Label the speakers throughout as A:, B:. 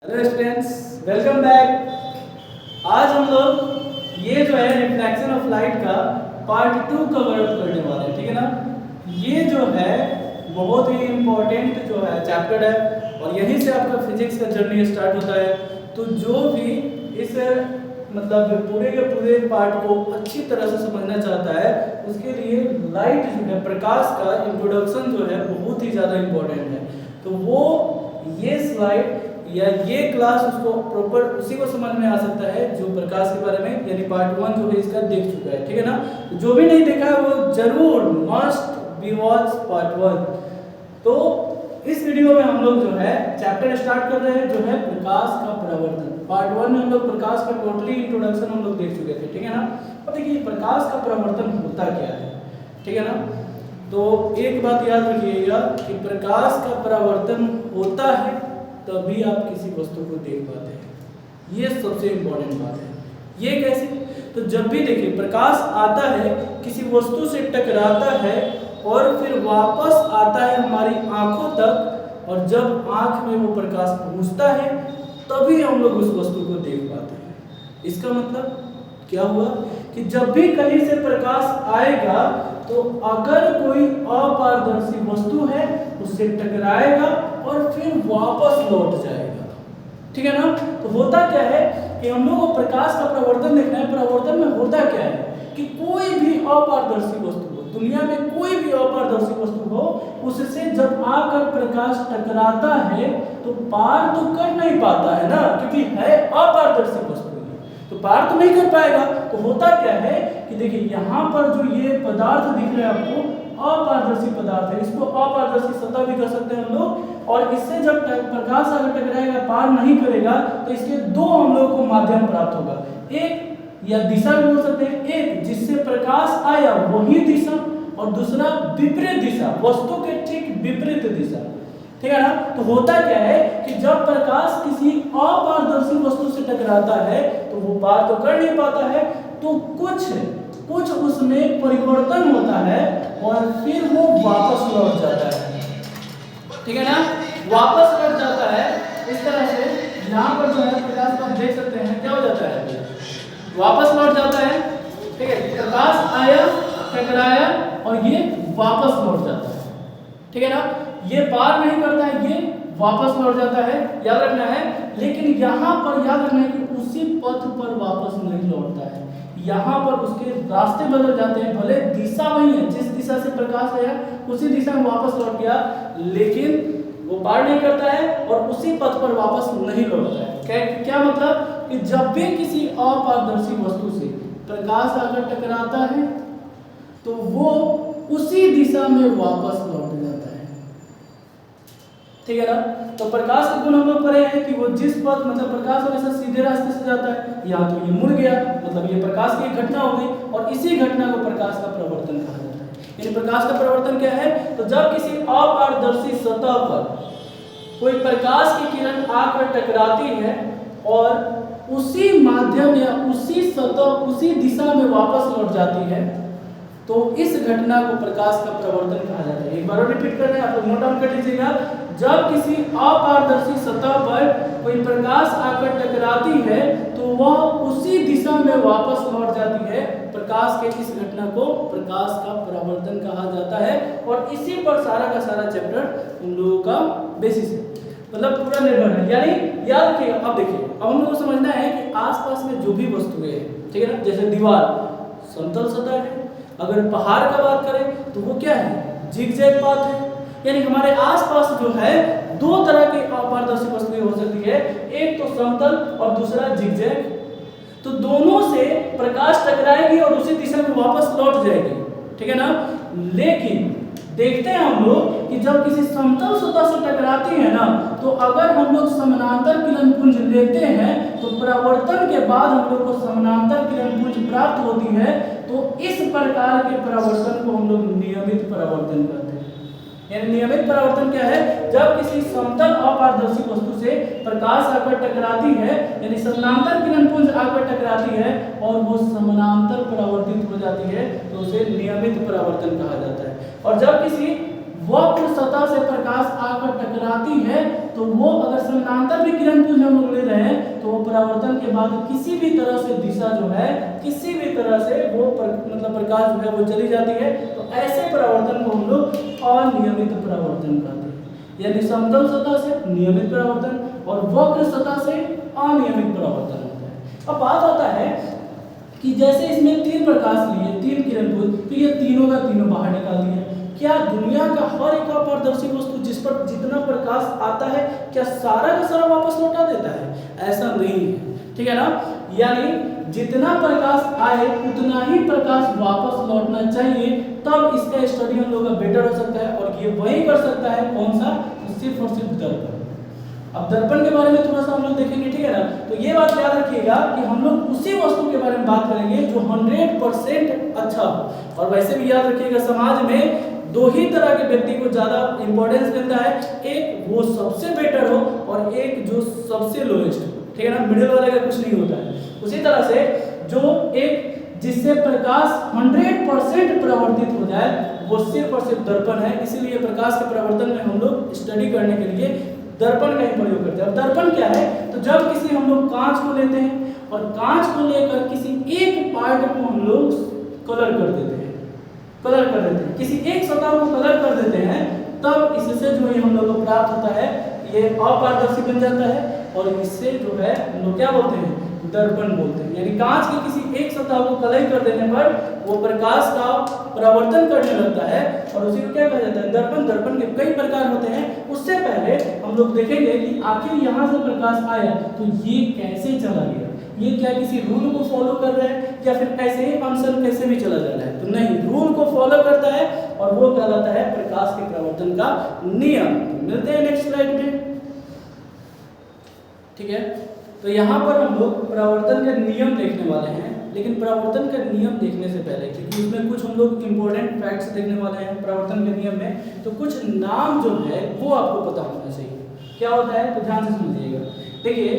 A: Hello students, welcome back. आज हम लोग ये जो है रिफ्लेक्शन ऑफ लाइट का पार्ट 2 कवर अप करने वाले हैं, ठीक है ना। ये जो है बहुत ही इम्पोर्टेंट जो है चैप्टर है और यहीं से आपका फिजिक्स का जर्नी स्टार्ट होता है। तो जो भी इस मतलब पूरे के पूरे पार्ट को अच्छी तरह से समझना चाहता है उसके लिए लाइट जो है प्रकाश का इंट्रोडक्शन जो है बहुत ही ज़्यादा इम्पोर्टेंट है। तो वो ये स्लाइड या ये क्लास उसको प्रॉपर उसी को समझ में आ सकता है जो प्रकाश के बारे में यानी पार्ट 1 जो है इसका देख चुका है, ठीक है ना। जो भी नहीं देखा है वो जरूर मस्ट बी वॉच पार्ट 1। तो इस वीडियो में हम लोग जो है चैप्टर स्टार्ट कर रहे हैं जो है प्रकाश का परावर्तन। पार्ट 1 में हम लोग प्रकाश का टोटली इंट्रोडक्शन हम लोग देख चुके थे, ठीक है ना। अब देखिए प्रकाश का परावर्तन होता क्या है, ठीक है ना। तो एक बात याद रखिएगा कि प्रकाश का परावर्तन होता है तभी आप किसी वस्तु को देख पाते हैं। ये सबसे इम्पोर्टेंट बात है। ये कैसे? तो जब भी देखिए प्रकाश आता है किसी वस्तु से टकराता है और फिर वापस आता है हमारी आंखों तक, और जब आंख में वो प्रकाश पहुंचता है तभी हम लोग उस वस्तु को देख पाते हैं। इसका मतलब क्या हुआ कि जब भी कहीं से प्रकाश आएगा तो अगर कोई अपारदर्शी वस्तु है उससे टकराएगा और फिर वापस लौट जाएगा, ठीक है ना। तो होता क्या है कि हम लोग को प्रकाश का प्रवर्तन देखना है। प्रवर्तन में होता क्या है कि कोई भी अपारदर्शी वस्तु हो, दुनिया में कोई भी अपारदर्शी वस्तु हो, उससे जब आकर प्रकाश टकराता है तो पार तो कर नहीं पाता है ना, क्योंकि है अपारदर्शी वस्तु तो पार तो नहीं कर पाएगा। तो होता क्या है कि देखिए यहाँ पर जो ये पदार्थ दिख रहे हैं आपको अपारदर्शी पदार्थ है, इसको अपारदर्शी सतह भी कर सकते हैं हम लोग। और इससे जब प्रकाश अगर टकराएगा पार नहीं करेगा तो इसके दो हम लोग को माध्यम प्राप्त होगा। एक या दिशा भी बोल सकते हैं, एक जिससे प्रकाश आया वही दिशा और दूसरा विपरीत दिशा, वस्तु के ठीक विपरीत दिशा, ठीक है ना। तो होता क्या है कि जब प्रकाश किसी अपारदर्शी वस्तु से टकराता है तो वो पार तो कर नहीं पाता है, तो कुछ उसमें परिवर्तन होता है और फिर वो वापस लौट जाता है, ठीक है ना। वापस लौट जाता है इस तरह से। यहाँ पर जो है प्रकाश को आप देख सकते हैं क्या हो जाता है, वापस लौट जाता है, ठीक है। प्रकाश आया, टकराया और ये वापस लौट जाता है, ठीक है ना। ये पार नहीं करता है, ये वापस लौट जाता है, याद रखना है। लेकिन यहाँ पर याद रखना है कि उसी पथ पर वापस नहीं लौटता है, यहाँ पर उसके रास्ते बदल जाते हैं। भले दिशा वही है, जिस दिशा से प्रकाश आया उसी दिशा में वापस लौट गया, लेकिन वो पार नहीं करता है और उसी पथ पर वापस नहीं लौटता है। क्या मतलब कि जब भी किसी अपारदर्शी वस्तु से प्रकाश आकर टकराता है तो वो उसी दिशा में वापस लौट जाता है, ठीक है ना। तो प्रकाश के गुण हम लोग पढ़े हैं कि वो जिस पथ मतलब प्रकाश हमेशा सीधे रास्ते से जाता है, यहाँ तो ये मुड़ गया, मतलब ये प्रकाश की एक घटना हो गई और इसी घटना को प्रकाश का परावर्तन कहा जाता है। यानी प्रकाश का परावर्तन क्या है? तो जब किसी अपारदर्शी सतह पर कोई प्रकाश की किरण आकर टकराती है और उसी माध्यम या उसी सतह उसी दिशा में वापस लौट जाती है तो इस घटना को प्रकाश का परावर्तन कहा जाता है। एक बार और रिपीट कर रहे हैं, आप लोग नोट डाउन कर लीजिएगा। जब किसी अपारदर्शी सतह पर कोई प्रकाश आकर टकराती है तो वह उसी दिशा में वापस लौट जाती है। प्रकाश के इस घटना को प्रकाश का परावर्तन कहा जाता है और इसी पर सारा का सारा चैप्टर हम लोगों का बेसिस है, मतलब पूरा निर्भर है। यानी याद रखिएगा। अब देखिए, अब हम लोग को समझना है कि आसपास में जो भी वस्तुएं हैं, ठीक है ना, जैसे दीवार समतल सतह है, अगर पहाड़ का बात करें तो वो क्या है, जिगजैग पाथ है। यानी हमारे आसपास जो है दो तरह की अपारदर्शी वस्तुएं हो सकती है, एक तो समतल और दूसरा जिगजैग। तो दोनों से प्रकाश टकराएगी और उसी दिशा में वापस लौट जाएगी, ठीक है ना। लेकिन देखते हैं हम लोग कि जब किसी समतल सतह से टकराती है ना तो अगर हम लोग समानांतर किरण पुंज लेते हैं तो परावर्तन के बाद हम लोग को समानांतर किरण पुंज प्राप्त होती है। तो इस प्रकार के परावर्तन को हम लोग नियमित परावर्तन कहते हैं। यानी नियमित परावर्तन क्या है? जब किसी समतल अपारदर्शी वस्तु से प्रकाश आकर टकराती है, यानी समानांतर किरण पुंज आकर टकराती है और वो समानांतर परावर्तित हो जाती है तो उसे नियमित परावर्तन कहा जाता है। और जब किसी वक्र सतह से प्रकाश आकर टकराती है तो वो अगर समानांतर भी किरण पुंज हम लोग ले रहे हैं तो वो परावर्तन के बाद किसी भी तरह से दिशा जो है, किसी भी तरह से वो मतलब प्रकाश जो है वो चली जाती है। तो ऐसे परावर्तन को हम लोग अनियमित परावर्तन कहते हैं। यानी समतल सतह से नियमित परावर्तन और वक्र सतह से अनियमित परावर्तन होता है। अब बात आता है कि जैसे इसमें 3 प्रकाश लिए, 3 किरण पुंज, तो ये तीनों का तीनों बाहर निकाल दिया। क्या दुनिया का हर एक अपारदर्शी वस्तु जिस पर जितना प्रकाश आता है क्या सारा का सारा वापस लौटा देता है? ऐसा नहीं है, ठीक है ना। यानी जितना प्रकाश आए उतना ही प्रकाश वापस लौटना चाहिए, तब इसका स्टडी हम लोग का बेटर हो सकता है। और ये वही कर सकता है कौन सा? तो सिर्फ और सिर्फ दर्पण। अब दर्पण के बारे में थोड़ा सा हम लोग देखेंगे, ठीक है ना। तो ये बात याद रखिएगा कि हम लोग उसी वस्तु के बारे में बात करेंगे जो 100% अच्छा हो। और वैसे भी याद रखिएगा समाज में 2 ही तरह के व्यक्ति को ज्यादा इंपॉर्टेंस मिलता है, एक वो सबसे बेटर हो और एक जो सबसे लोएस्ट हो, ठीक है ना। मिडिल वाले का कुछ नहीं होता है। उसी तरह से जो एक जिससे प्रकाश 100% परावर्तित हो जाए वो सिर्फ और सिर्फ दर्पण है। इसीलिए प्रकाश के परावर्तन में हम लोग स्टडी करने के लिए दर्पण का ही प्रयोग करते हैं। अब दर्पण क्या है? तो जब किसी हम लोग कांच को लेते हैं और कांच को लेकर किसी एक पार्ट को हम लोग कलर कर देते हैं, किसी एक सतह को कलर कर देते हैं, तब इससे जो ये हम लोग को प्राप्त होता है ये अपारदर्शी बन जाता है। और इससे जो है हम लोग क्या बोलते हैं? दर्पण बोलते हैं। यानी कांच की किसी एक सतह को कलर कर देने पर वो प्रकाश का परावर्तन करने लगता है और उसी को क्या कहा जाता है? दर्पण। दर्पण के कई प्रकार होते हैं। उससे पहले हम लोग देखेंगे कि आखिर यहाँ से प्रकाश आया तो ये कैसे चला गया, ये क्या किसी रूल को फॉलो कर रहे हैं या फिर ऐसे ही फंक्शन कैसे भी चला जा रहा है? तो नहीं, रूल को फॉलो करता है और वो कहलाता है प्रकाश के परावर्तन का नियम। तो मिलते हैं नेक्स्ट स्लाइड में, ठीक है। तो यहाँ पर हम लोग परावर्तन के नियम देखने वाले हैं, लेकिन परावर्तन का नियम देखने से पहले, क्योंकि उसमें कुछ हम लोग इंपॉर्टेंट फैक्ट्स देखने वाले हैं परावर्तन के नियम में, तो कुछ नाम जो है वो आपको पता होना चाहिए। क्या होता है? तो ध्यान से समझिएगा। देखिए,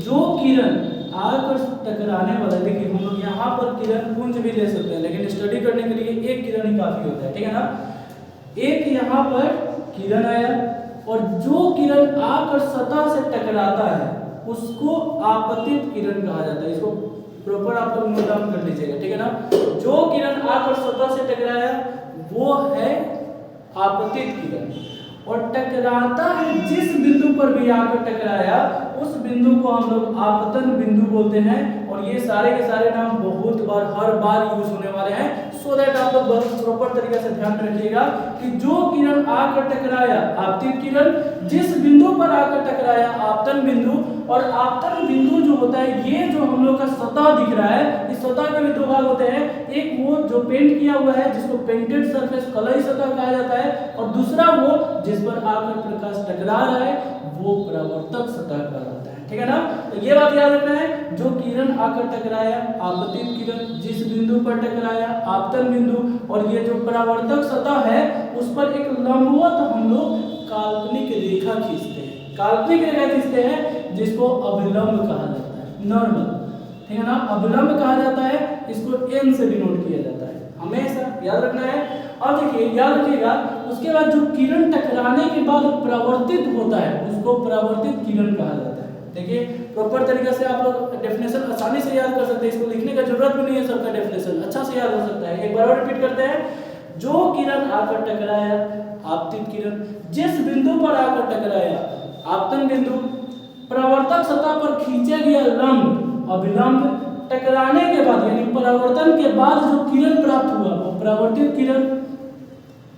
A: जो किरण आकर टकराने वाला, देखिए हम लोग यहाँ पर किरण पुंज भी ले सकते हैं, लेकिन स्टडी करने के लिए एक किरण ही काफी होता है, ठीक है ना। एक यहाँ पर किरण आया और जो किरण आकर सतह से टकराता है उसको आपतित किरण कहा जाता है। इसको प्रॉपर आप लोग नोट डाउन कर लीजिएगा, ठीक है ना। जो किरण आकर सतह से टकराया वो है आपतित किरण, और टकराता है जिस बिंदु पर भी आकर टकराया उस बिंदु को हम लोग आपतन बिंदु बोलते हैं। और ये सारे के सारे नाम बहुत बार, हर बार यूज होने वाले हैं, सो दैट आप लोग बहुत प्रॉपर तरीके से ध्यान में रखिएगा कि जो किरण आकर टकराया आपतित किरण, जिस बिंदु पर आकर टकराया आपतन बिंदु। और आपतन बिंदु जो होता है, ये जो हम लोग का सतह दिख रहा है, इस सतह के भी 2 भाग होते हैं। एक वो जो पेंट किया हुआ है जिसको पेंटेड सरफेस कलई सतह कहा जाता है, और दूसरा वो जिस पर आकर प्रकाश टकरा रहा है वो परावर्तक सतह कहलाता है, ठीक है ना। तो ये बात याद रखना है, जो किरण आकर टकराया आपतित किरण, जिस बिंदु पर टकराया आपतन बिंदु, और ये जो परावर्तक सतह है उस पर एक लंबवत हम लोग काल्पनिक रेखा खींचते हैं। काल्पनिक रेखा खींचते हैं जिसको अभिलंब कहा जाता है, नॉर्मल, ठीक है ना। अभिलंब कहा जाता है, इसको n से डिनोट किया जाता है, हमेशा याद रखना है। अब देखिए, याद रखिएगा, उसके बाद जो किरण टकराने के बाद परावर्तित होता है उसको परावर्तित किरण कहा जाता है। देखिए, प्रॉपर तरीके से आप लोग डेफिनेशन आसानी से याद कर सकते हैं, इसको लिखने का जरूरत भी नहीं है, सबका डेफिनेशन अच्छा से याद हो सकता है। एक बार और रिपीट करते हैं, जो किरण आकर टकराया आपतित किरण, जिस बिंदु पर आकर टकराया आपतन बिंदु, परावर्तक सतह पर खींचा गया लंब अभिलंब, टकराने के बाद यानी परावर्तन के बाद जो किरण प्राप्त हुआ वो परावर्तित किरण।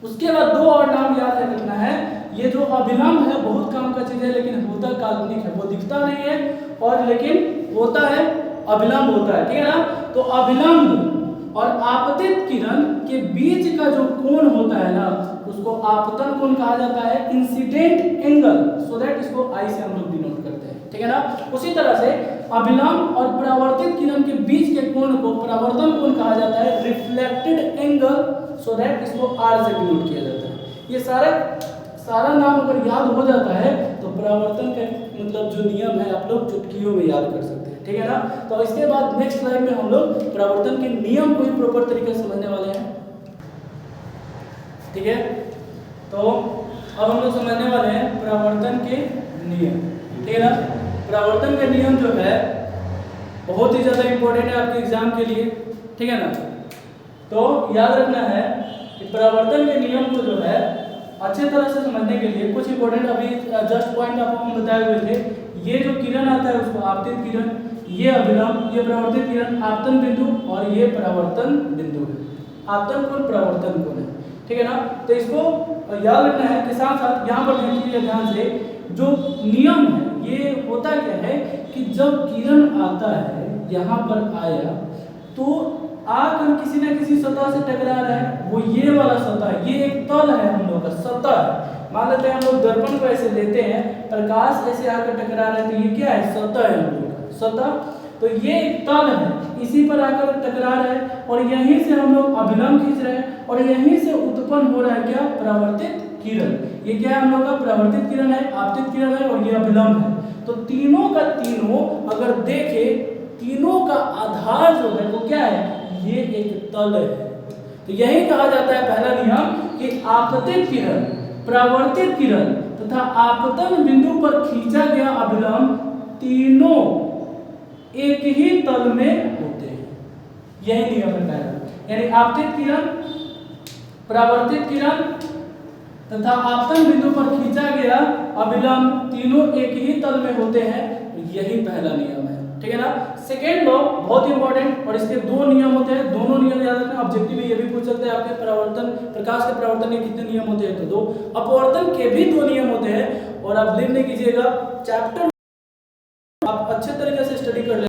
A: उसके बाद 2 और नाम याद रखना है। ये जो अभिलंब है बहुत काम का चीज है, लेकिन होता काल्पनिक है, वो दिखता नहीं है, और लेकिन होता है अभिलंब होता है, ठीक है ना। तो अभिलंब और आपतित किरण के बीच का जो कोण होता है ना उसको आपतन कोण कहा जाता है, इंसिडेंट एंगल, सो दैट इसको आई से हम लोग डिनोट करते हैं, ठीक है ना। उसी तरह से अभिलंब और परावर्तित किरण के बीच के कोण को परावर्तन कोण कहा जाता है, रिफ्लेक्टेड एंगल, सो दैट इसको आर से डिनोट किया जाता है। ये सारा नाम अगर याद हो जाता है तो परावर्तन का मतलब जो नियम है आप लोग चुटकियों में याद कर सकते हैं, ठीक है ना। तो इसके बाद नेक्स्ट स्लाइड में हम लोग परावर्तन के नियम को ही प्रॉपर तरीके से समझने वाले हैं, ठीक है। तो अब हम लोग समझने वाले हैं परावर्तन के नियम, ठीक है ना। परावर्तन का नियम जो है बहुत ही ज़्यादा इंपॉर्टेंट है आपके एग्जाम के लिए, ठीक है ना। तो याद रखना है कि परावर्तन के नियम को जो है अच्छे तरह से समझने के लिए कुछ इंपॉर्टेंट अभी जस्ट पॉइंट आपको हम बताए हुए थे। ये जो किरण आता है उसको आपतित किरण, ये अभिलंब, ये परावर्तित किरण, आपतन बिंदु और ये परावर्तन बिंदु है। आपतन कोण, परावर्तन कोण है, ठीक है ना। तो इसको याद रखना है। के साथ साथ यहाँ पर देखिए ध्यान से, जो नियम है ये होता क्या है कि जब किरण आता है यहाँ पर आया तो आकर किसी न किसी सतह से टकरा रहा है, वो ये वाला सतह है, ये एक तल है हम लोग का, सतह है। मान लेते हैं हम लोग दर्पण को ऐसे लेते हैं, प्रकाश ऐसे आकर टकरा रहा है, तो ये क्या है, सतह है हम लोग का, सतह। तो ये एक तल है, इसी पर आकर टकरा रहा है और यहीं से हम लोग अभिलंब खींच रहे हैं और यहीं से उत्पन्न हो रहा है क्या, परावर्तित किरण। ये क्या है हम लोग का, परावर्तित किरण है, आपतित किरण है और ये अभिलंब है। तो तीनों का तीनों अगर देखे, तीनों का आधार जो है वो क्या है, ये एक तल है। तो यही कहा जाता है पहला नियम कि आपतित किरण, परावर्तित किरण तथा आपतन बिंदु पर खींचा गया अभिलंब तीनों एक ही तल में होते हैं। यही नियम है पहला, यानी आपतित किरण, परावर्तित किरण तथा आपतन बिंदु पर खींचा गया अभिलंब तीनों एक ही तल में होते हैं। यही पहला नियम है, ठीक है ना। सेकेंड लॉ बहुत इंपॉर्टेंट, और इसके दो नियम होते हैं, दोनों नियम याद रखना। ऑब्जेक्टिव में ये भी पूछ सकते हैं आपके, परावर्तन, प्रकाश के परावर्तन के कितने नियम होते हैं, तो दो। अपवर्तन के भी दो नियम होते हैं। और आप लिख नहीं कीजिएगा, चैप्टर आप अच्छे तरीके से स्टडी कर ले,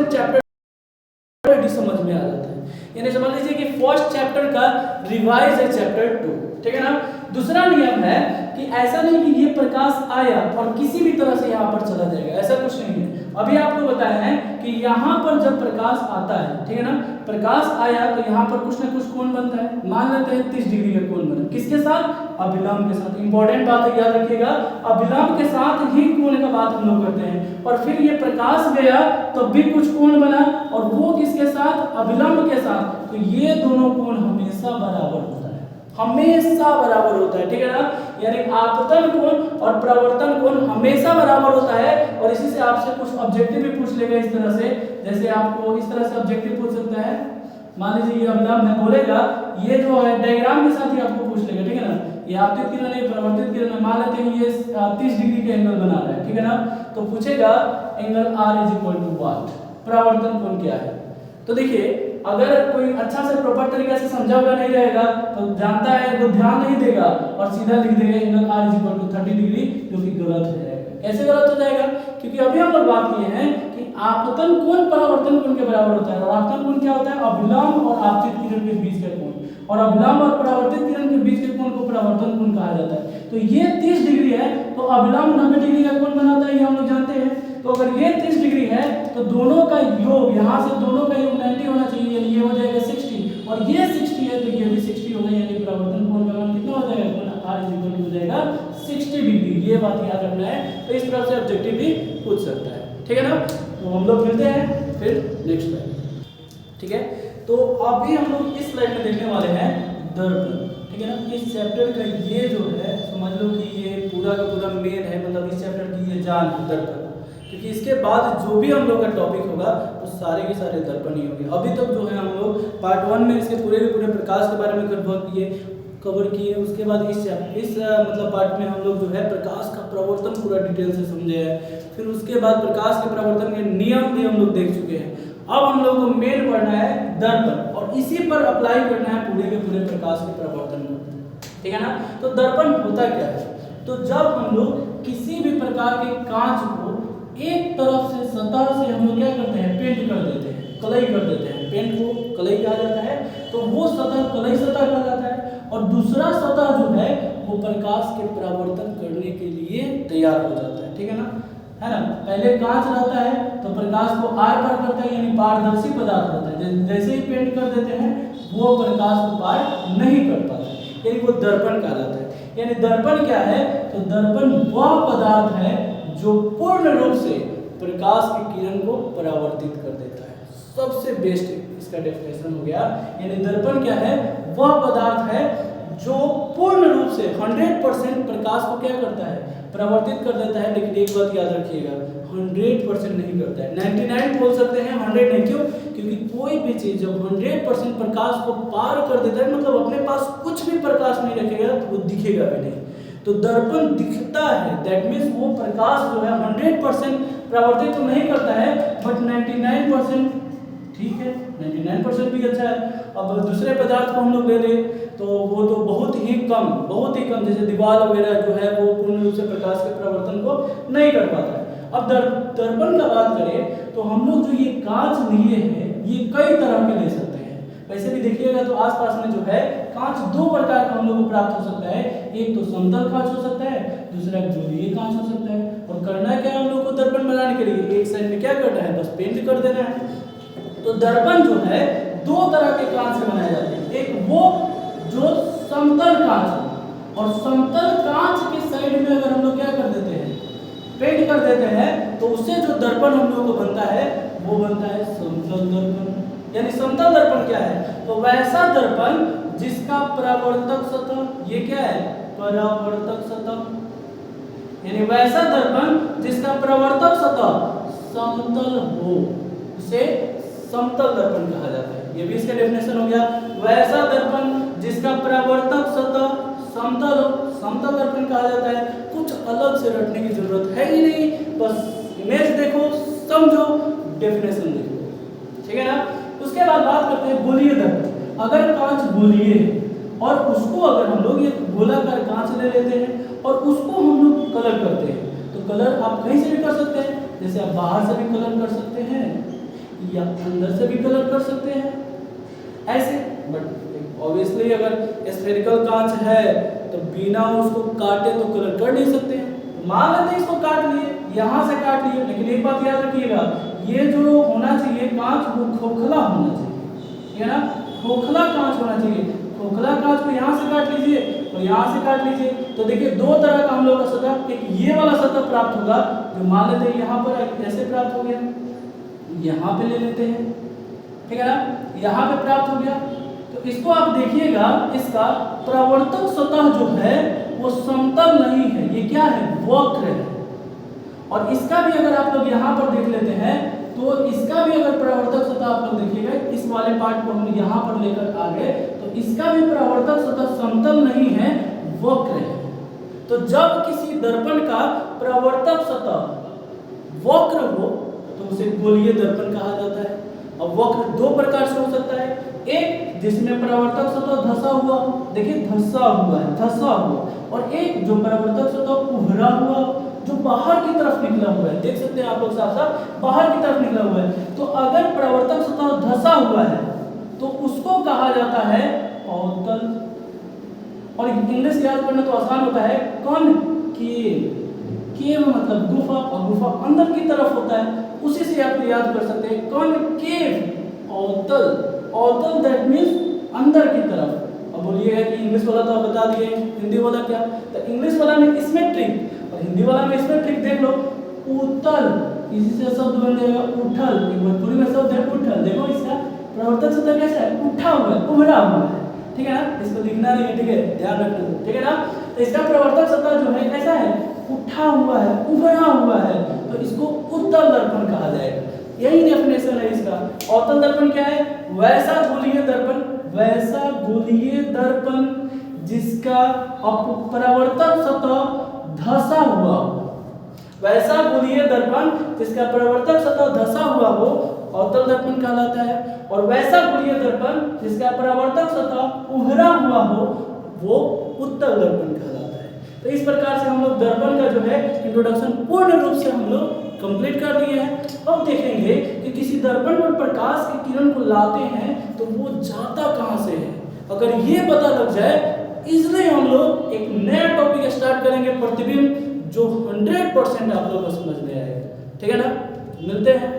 A: चैप्टर समझ में आ जाता है। यानी समझ लीजिए कि फर्स्ट चैप्टर का रिवाइज है चैप्टर 2, ठीक है ना। दूसरा नियम है कि ऐसा नहीं कि ये प्रकाश आया और किसी भी तरह से यहाँ पर चला जाएगा, ऐसा कुछ नहीं है। अभी आपको बताया है कि यहाँ पर जब प्रकाश आता है, ठीक है ना, प्रकाश आया तो यहाँ पर कुछ ना कुछ कोण बनता है। मान लेते हैं 30 डिग्री का कोण बना, किसके साथ, अभिलंब के साथ। इंपॉर्टेंट बात है, याद रखिएगा, अभिलंब के साथ ही कोण का बात हम लोग करते हैं। और फिर ये प्रकाश गया तो भी कुछ कोण बना, और वो किसके साथ, अभिलंब के साथ। तो ये दोनों कोण हमेशा बराबर होता है, हमेशा बराबर होता है, ठीक है ना। यानी आपतन कोण और परावर्तन कोण हमेशा बराबर होता है। और इसी से आपसे कुछ ऑब्जेक्टिव भी पूछ लेगा इस तरह से, जैसे आपको इस तरह से ऑब्जेक्टिव पूछ सकता है। मान लीजिए ये अभिलंब है, बोलेगा ये जो है डायग्राम के साथ ही आपको पूछ लेगा, ठीक है ना। ये आपतित किरण है, परावर्तित किरण है, मान लेते हैं ये 30 डिग्री के एंगल बना रहा है, ठीक है ना। तो पूछेगा एंगल R = व्हाट, परावर्तन कोण क्या है। तो देखिए, अगर कोई अच्छा से प्रॉपर तरीके से समझा हुआ नहीं रहेगा तो जानता है वो ध्यान नहीं देगा और सीधा लिख देगा एंगल R = 30 डिग्री, जो कि गलत है। कैसे गलत हो जाएगा, क्योंकि अभी हम लोग बात किए हैं कि आपतन कोण परावर्तन कोण के बराबर होता है। और आपतन कोण क्या होता है, अभिलंब और आपतित किरण के बीच का कोण, और अभिलंब और परावर्तित किरण के बीच के कोण को परावर्तन कोण कहा जाता है। तो ये 30 डिग्री है तो अभिलंब 90 डिग्री का कोण बनाता है, ये हम लोग जानते हैं। तो अगर ये 30 डिग्री है तो दोनों का योग, यहाँ से दोनों का योग 90 होना चाहिए, यानी ये हो जाएगा 60, और ये 60 है तो ये भी 60 होगा, यानी परावर्तन कोण का मान कितना हो जाएगा, R = हो जाएगा 60 डिग्री। ये बात याद रखना है। तो इस तरह से ऑब्जेक्टिव भी पूछ सकता है, ठीक है ना। तो हम लोग मिलते हैं फिर नेक्स्ट स्लाइड, ठीक है। तो अभी हम लोग इस स्लाइड में देखने वाले हैं दर्पण, ठीक है ना। इस चैप्टर का ये जो है समझ लो कि ये पूरा का पूरा मेन है, मतलब इस चैप्टर की ये जान है दर्पण, क्योंकि इसके बाद जो भी हम लोग का टॉपिक होगा वो सारे के सारे दर्पण ही होंगे। अभी तक जो है हम लोग पार्ट 1 में इसके पूरे के पूरे प्रकाश के बारे में कवर किए। उसके बाद इस मतलब पार्ट में हम लोग जो है प्रकाश का प्रवर्तन पूरा डिटेल से समझे हैं। फिर उसके बाद प्रकाश के प्रवर्तन के नियम भी हम लोग देख चुके हैं। अब हम लोग को मेन पढ़ना है दर्पण, और इसी पर अप्लाई करना है पूरे के पूरे प्रकाश के प्रवर्तन को, ठीक है ना। तो दर्पण होता क्या है, तो जब हम लोग किसी भी प्रकार के कांच को एक तरफ से सतह से हम लोग क्या करते हैं, पेंट कर देते हैं, कलई कर देते हैं, पेंट को कलई कहा जाता है। तो वो सतह कलई सतह कहा जाता है, और दूसरा सतह जो है वो प्रकाश के परावर्तन करने के लिए तैयार हो जाता है, ठीक है ना, है ना। पहले कांच रहता है तो प्रकाश को आर पार करता है, यानी पारदर्शी पदार्थ होता है। जैसे ही पेंट कर देते हैं वो प्रकाश को पार नहीं कर पाता है, यानी वो दर्पण कहलाता है। यानी दर्पण क्या है, तो दर्पण वह पदार्थ है जो पूर्ण रूप से प्रकाश की किरण को परावर्तित कर देता है। सबसे बेस्ट इसका डेफिनेशन हो गया। यानी दर्पण क्या है, वह पदार्थ है जो पूर्ण रूप से 100% प्रकाश को क्या करता है, परावर्तित कर देता है, लेकिन एक बात याद रखिएगा 100% नहीं करता है। 99 बोल सकते हैं, 100 नहीं। क्यों? क्योंकि कोई भी चीज जब 100% प्रकाश को पार कर देता है, मतलब अपने पास कुछ भी प्रकाश नहीं रखेगा तो वो दिखेगा भी नहीं। तो दर्पण दिखता है, दैट मीन्स वो प्रकाश जो है 100% परावर्तित तो नहीं करता है, बट 99% ठीक है, 99% भी अच्छा है। अब दूसरे पदार्थ को हम लोग ले लें तो वो तो बहुत ही कम, जैसे दीवार वगैरह जो है वो पूर्ण रूप से प्रकाश के परावर्तन को नहीं कर पाता है। अब दर्पण का बात करें तो हम लोग जो ये कांच लिए हैं ये कई तरह के ले सकते हैं। वैसे भी देखिएगा तो आसपास में जो है कांच दो प्रकार का हम लोग को प्राप्त हो सकता है। एक तो समतल कांच हो सकता है, दूसरा गोलीय कांच हो सकता है। और करना क्या है हम लोग को दर्पण बनाने के लिए, एक साइड में क्या करना है, बस पेंट कर देना है। तो दर्पण जो है दो तरह के कांच से बनाए जाते हैं। एक वो जो समतल कांच है, और समतल कांच के साइड में अगर हम लोग क्या कर देते हैं, पेंट कर देते हैं, तो उससे जो दर्पण हम लोग को बनता है वो बनता है समतल दर्पण। यानी समतल दर्पण क्या है, तो वैसा दर्पण जिसका परावर्तक सतह, ये क्या है, परावर्तक सतह, यानी वैसा दर्पण जिसका परावर्तक सतह समतल हो उसे समतल दर्पण कहा जाता है। ये भी इसका डेफिनेशन हो गया। वैसा दर्पण जिसका परावर्तक सतह समतल हो, समतल दर्पण कहा जाता है। कुछ अलग से रटने की जरूरत है ही नहीं, बस इमेज देखो, समझो, डेफिनेशन देखो, ठीक है ना। उसके बाद बात करते हैं गोलीय दर्पण। अगर कांच गोलीय है और उसको अगर हम लोग ये गोलाकार कांच ले लेते हैं और उसको हम लोग कलर करते हैं, तो कलर आप कहीं से भी कर सकते हैं, जैसे आप बाहर से भी कलर कर सकते हैं या अंदर से भी कलर कर सकते हैं ऐसे। बट ऑब्वियसली अगर स्फेरिकल कांच है तो बिना उसको काटे तो कलर कर नहीं सकते हैं। मान लेते हैं इसको काट लिए, यहाँ से काट लिए, लेकिन एक बात याद रखिएगा, ये जो होना चाहिए कांच वो खोखला होना चाहिए, ठीक है ना, खोखला कांच होना चाहिए। खोखला कांच को यहाँ से काट लीजिए और यहाँ से काट लीजिए, तो देखिए दो तरह का हम लोग का सतह, एक ये वाला सतह प्राप्त होगा जो मान लेते हैं यहाँ पर ऐसे प्राप्त हो गया, यहाँ पे ले लेते हैं, ठीक है ना, यहाँ पे प्राप्त हो गया। तो इसको आप देखिएगा, इसका परावर्तक सतह जो है वो समतल नहीं है, ये क्या है, वक्र है। और इसका भी अगर आप लोग यहाँ पर देख लेते हैं तो इसका भी अगर परावर्तक सतह आप लोग देखिएगा, इस वाले पार्ट को हम यहाँ पर लेकर आ गए, तो इसका भी परावर्तक सतह समतल नहीं है, वक्र है। तो जब किसी दर्पण का परावर्तक सतह वक्र हो तो उसे गोलीय दर्पण कहा जाता है। अब वक्र दो प्रकार से हो सकता है, एक जिसमें परावर्तक सतह धंसा हुआ, देखिए धंसा हुआ है, धंसा हुआ, और एक जो परावर्तक सतह उभरा हुआ, जो बाहर की तरफ निकला हुआ है, देख सकते हैं आप लोग साफ साफ बाहर की तरफ निकला हुआ है। तो अगर परावर्तक सतह धंसा हुआ है तो उसको कहा जाता है अवतल। और इंग्लिश याद करना तो आसान होता है, कॉनकेव, केव मतलब गुफा, और गुफा अंदर की तरफ होता है, उसी से आप याद कर सकते हैं कॉनकेव, अवतल, अवतल दैट मींस अंदर की तरफ। अब बोलिएगा कि इंग्लिश वाला तो आप बता दिए, हिंदी वाला क्या, तो इंग्लिश वाला में इसमें ट्रिक और हिंदी वाला में इसमें ट्रिक देख लो, उतल, इसी से शब्द बन जाएगा उठल। एक भोजपुरी में शब्द है उठल, देखो इसका प्रवर्तक सतह कैसा है, उठा हुआ है, उभरा हुआ है, ठीक है ना, इसको दिखना नहीं है, ठीक है, ध्यान रखना, ठीक है ना। तो इसका प्रवर्तक सतह जो है कैसा है, उठा हुआ है, उभरा हुआ है, तो इसको उत्तल दर्पण कहा जाएगा। यही डेफिनेशन है इसका। अवतल दर्पण क्या है, वैसा गोलीय दर्पण, वैसा गोलीय दर्पण जिसका परावर्तक सतह धंसा हुआ हो, वैसा गोलीय दर्पण जिसका परावर्तक सतह धंसा हुआ हो अवतल दर्पण कहलाता है। और वैसा गोलीय दर्पण जिसका परावर्तक सतह उभरा हुआ हो वो उत्तल दर्पण कहलाता है। तो इस प्रकार से हम लोग दर्पण का जो है इंट्रोडक्शन पूर्ण रूप से हम लोग कंप्लीट कर दिए हैं। अब देखेंगे कि किसी दर्पण पर प्रकाश की किरण को लाते हैं तो वो जाता कहाँ से है। अगर ये पता लग जाए, इसलिए हम लोग एक नया टॉपिक स्टार्ट करेंगे, प्रतिबिंब, जो 100% आप लोग को समझ में आएगा, ठीक है ना। मिलते हैं।